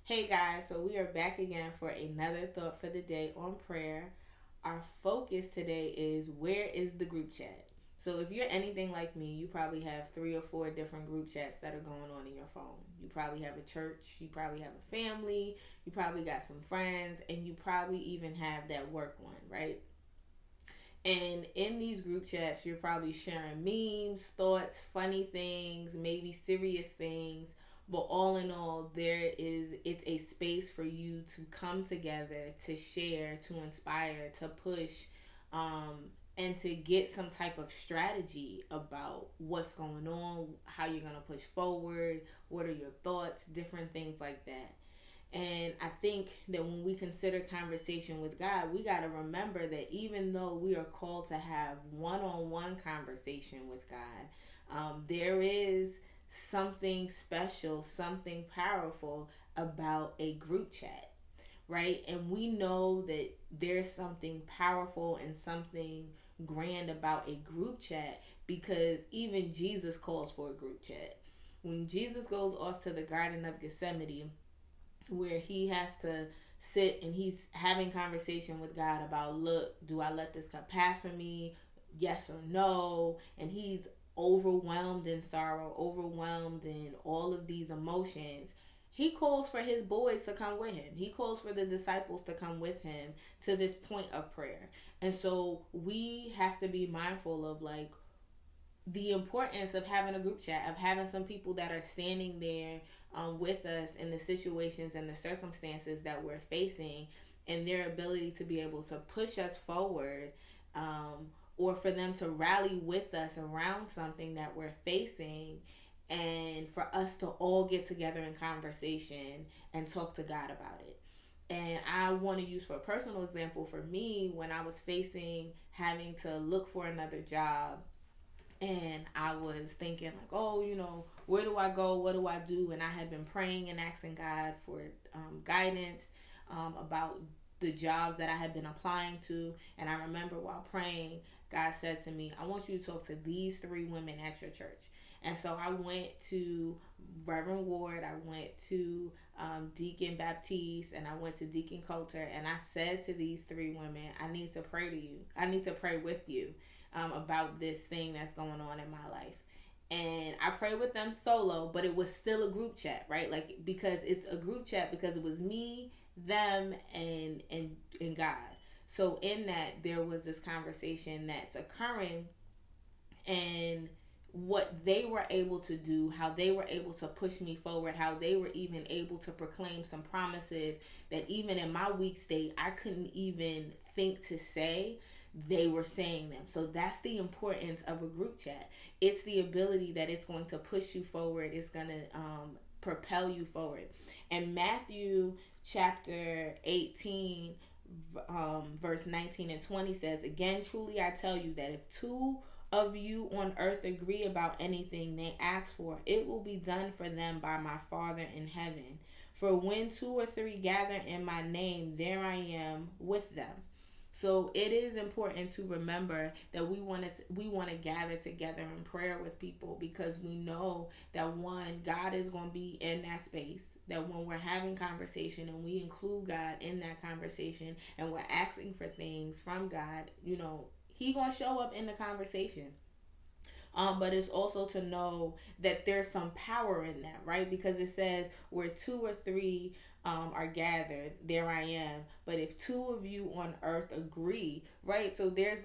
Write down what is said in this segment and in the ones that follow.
Hey guys, so we are back again for another thought for the day on prayer. Our focus today is where is the group chat? So if you're anything like me, you probably have three or four different group chats that are going on in your phone. You probably have a church, you probably have a family, you probably got some friends, and you probably even have that work one, right? And in these group chats, you're probably sharing memes, thoughts, funny things, maybe serious things. But all in all, it's a space for you to come together, to share, to inspire, to push, um, and to get some type of strategy about what's going on, how you're gonna push forward, what are your thoughts, different things like that. And I think that when we consider conversation with God, we got to remember that even though we are called to have one on one conversation with God, there is something special, something powerful about a group chat, right? And we know that there's something powerful and something grand about a group chat because even Jesus calls for a group chat. When Jesus goes off to the Garden of Gethsemane, where he has to sit and he's having conversation with God about, look, do I let this cup pass from me? Yes or no? And he's overwhelmed in sorrow, overwhelmed in all of these emotions. He calls for his boys to come with him. He calls for the disciples to come with him to this point of prayer. And so we have to be mindful of like the importance of having a group chat, of having some people that are standing there with us in the situations and the circumstances that we're facing, and their ability to be able to push us forward, or for them to rally with us around something that we're facing, and for us to all get together in conversation and talk to God about it. And I want to use for a personal example for me when I was facing having to look for another job, and I was thinking like, oh, where do I go? What do I do? And I had been praying and asking God for guidance about the jobs that I had been applying to. And I remember while praying, God said to me, I want you to talk to these three women at your church. And so I went to Reverend Ward, I went to Deacon Baptiste, and I went to Deacon Coulter, and I said to these three women, I need to pray to you. I need to pray with you about this thing that's going on in my life. And I prayed with them solo, but it was still a group chat, right? Like, because it's a group chat because it was me, them, and God. So in that, there was this conversation that's occurring, and what they were able to do, how they were able to push me forward, how they were even able to proclaim some promises that even in my weak state I couldn't even think to say. They were saying them. So that's the importance of a group chat. It's the ability that it's going to push you forward, it's going to propel you forward. And Matthew chapter 18 verse 19 and 20 says, again, truly I tell you that if two of you on earth agree about anything they ask for, it will be done for them by my Father in heaven. For when two or three gather in my name, there I am with them. So it is important to remember that we want to gather together in prayer with people, because we know that, one, God is going to be in that space. That when we're having conversation and we include God in that conversation and we're asking for things from God, He gonna show up in the conversation. But it's also to know that there's some power in that, right? Because it says where two or three are gathered, there I am. But if two of you on earth agree, right? So there's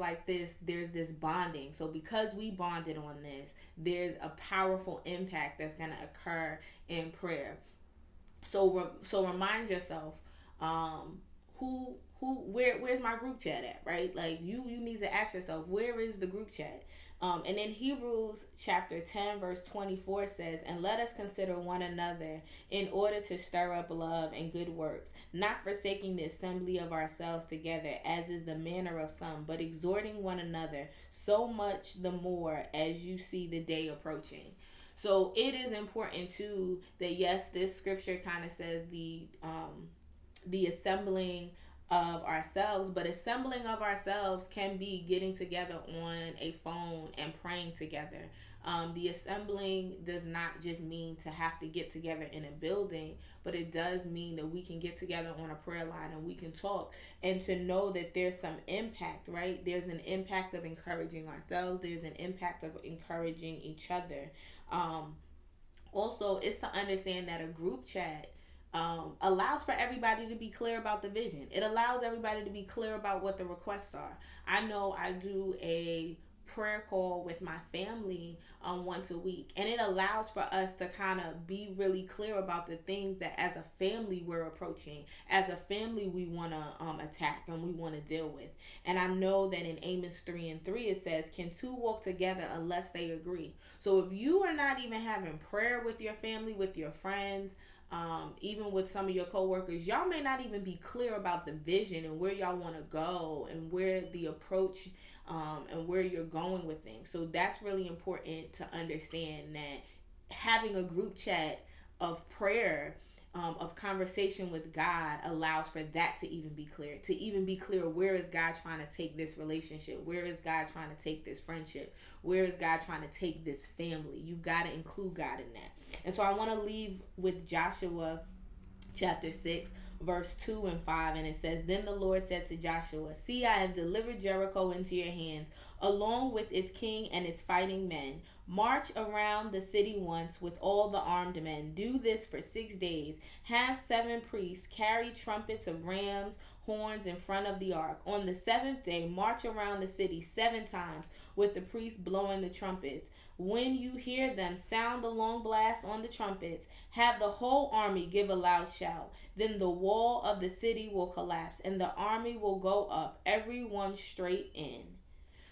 this bonding. So because we bonded on this, there's a powerful impact that's gonna occur in prayer. So remind yourself, where's my group chat at, right? Like you need to ask yourself, where is the group chat? And then Hebrews chapter 10 verse 24 says, and let us consider one another in order to stir up love and good works, not forsaking the assembly of ourselves together, as is the manner of some, but exhorting one another, so much the more as you see the day approaching. So it is important too that, yes, this scripture kind of says the assembling of ourselves, but assembling of ourselves can be getting together on a phone and praying together. The assembling does not just mean to have to get together in a building, but it does mean that we can get together on a prayer line and we can talk, and to know that there's some impact, right? There's an impact of encouraging ourselves, there's an impact of encouraging each other. Also, it's to understand that a group chat allows for everybody to be clear about the vision. It allows everybody to be clear about what the requests are. I know I do a prayer call with my family once a week, and it allows for us to kind of be really clear about the things that as a family we're approaching, as a family we want to attack and we want to deal with. And I know that in Amos 3:3 it says, can two walk together unless they agree? So if you are not even having prayer with your family, with your friends, even with some of your coworkers, y'all may not even be clear about the vision and where y'all want to go and where the approach and where you're going with things. So that's really important to understand, that having a group chat of prayer, of conversation with God, allows for that to even be clear. To even be clear, where is God trying to take this relationship? Where is God trying to take this friendship? Where is God trying to take this family? You've got to include God in that. And so I want to leave with Joshua chapter 6, verse 2 and 5, and it says, then the Lord said to Joshua, see, I have delivered Jericho into your hands, along with its king and its fighting men. March around the city once with all the armed men. Do this for 6 days. Have 7 priests carry trumpets of rams' horns in front of the ark. On the 7th day, march around the city 7 times with the priests blowing the trumpets. When you hear them sound the long blast on the trumpets, have the whole army give a loud shout. Then the wall of the city will collapse and the army will go up, everyone straight in.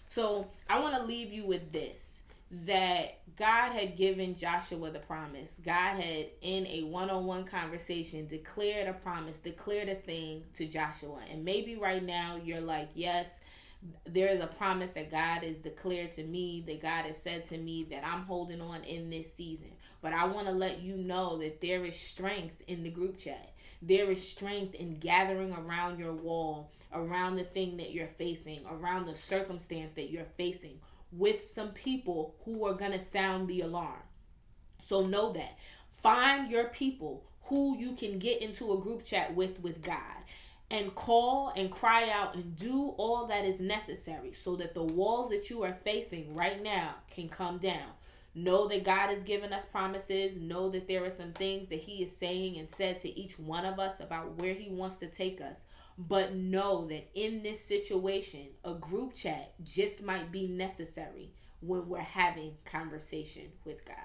So I want to leave you with this, that God had given Joshua the promise. God had, in a one-on-one conversation, declared a promise, declared a thing to Joshua. And maybe right now you're like, yes, there is a promise that God has declared to me, that God has said to me, that I'm holding on in this season. But I want to let you know that there is strength in the group chat. There is strength in gathering around your wall, around the thing that you're facing, around the circumstance that you're facing, with some people who are going to sound the alarm. So know that. Find your people who you can get into a group chat with God, and call and cry out and do all that is necessary so that the walls that you are facing right now can come down. Know that God has given us promises. Know that there are some things that he is saying and said to each one of us about where he wants to take us. But know that in this situation, a group chat just might be necessary when we're having conversation with God.